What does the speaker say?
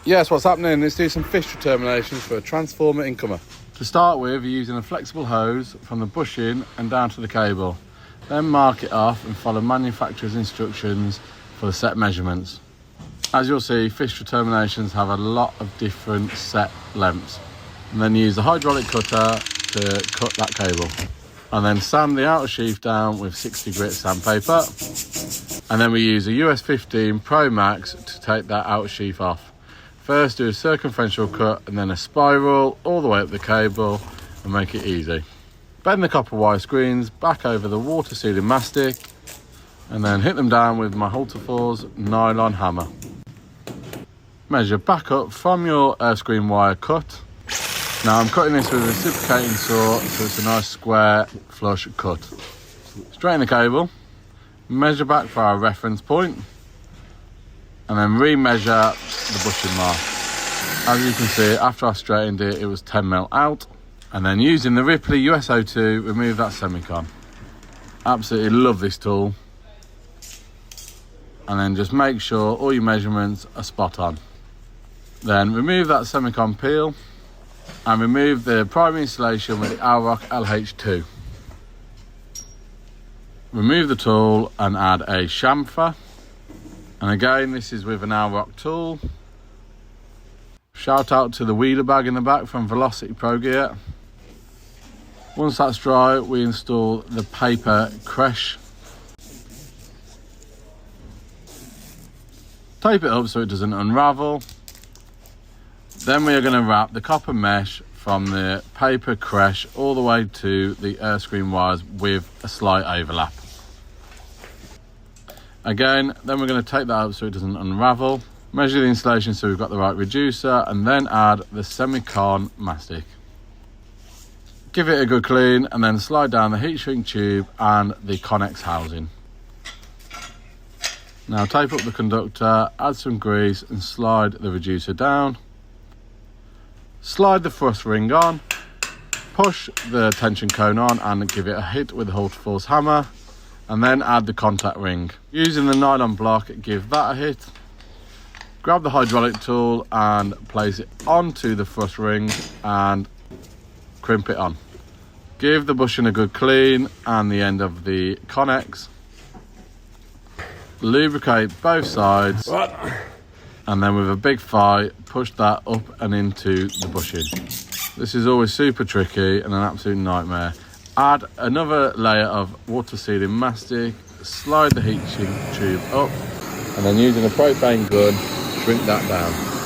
Yes, what's happening? Let's do some Pfisterer terminations for a transformer incomer. To start with, you're using a flexible hose from the bushing and down to the cable. Then mark it off and follow manufacturer's instructions for the set measurements. As you'll see, Pfisterer terminations have a lot of different set lengths. And then use the hydraulic cutter to cut that cable. And then sand the outer sheath down with 60 grit sandpaper. And then we use a US 15 Pro Max to take that outer sheath off. First do a circumferential cut and then a spiral all the way up the cable and make it easy. Bend the copper wire screens back over the water sealing mastic and then hit them down with my Halterfor's nylon hammer. Measure back up from your screen wire cut. Now I'm cutting this with a reciprocating saw so it's a nice square flush cut. Straighten the cable, measure back for our reference point and then re-measure the bushing mark. As you can see, after I straightened it, it was 10mm out. And then using the Ripley USO2, remove that semicon. Absolutely love this tool. And then just make sure all your measurements are spot on. Then remove that semicon peel and remove the primary insulation with the Alrock LH2. Remove the tool and add a chamfer. And again, this is with an Alrock tool. Shout out to the wheeler bag in the back from Velocity Pro Gear. Once that's dry, we install the paper creche. Tape it up so it doesn't unravel. Then we are going to wrap the copper mesh from the paper creche all the way to the air screen wires with a slight overlap. Again, then we're going to take that up so it doesn't unravel. Measure the insulation so we've got the right reducer and then add the semicon mastic. Give it a good clean and then slide down the heat shrink tube and the Connex housing. Now tape up the conductor, add some grease and slide the reducer down. Slide the thrust ring on, push the tension cone on and give it a hit with the Halterfor's hammer. And then add the contact ring. Using the nylon block, give that a hit. Grab the hydraulic tool and place it onto the thrust ring and crimp it on. Give the bushing a good clean and the end of the Connex. Lubricate both sides. And then with a big file, push that up and into the bushing. This is always super tricky and an absolute nightmare. Add another layer of water sealing mastic, slide the heat shrink tube up, and then using a propane gun, shrink that down.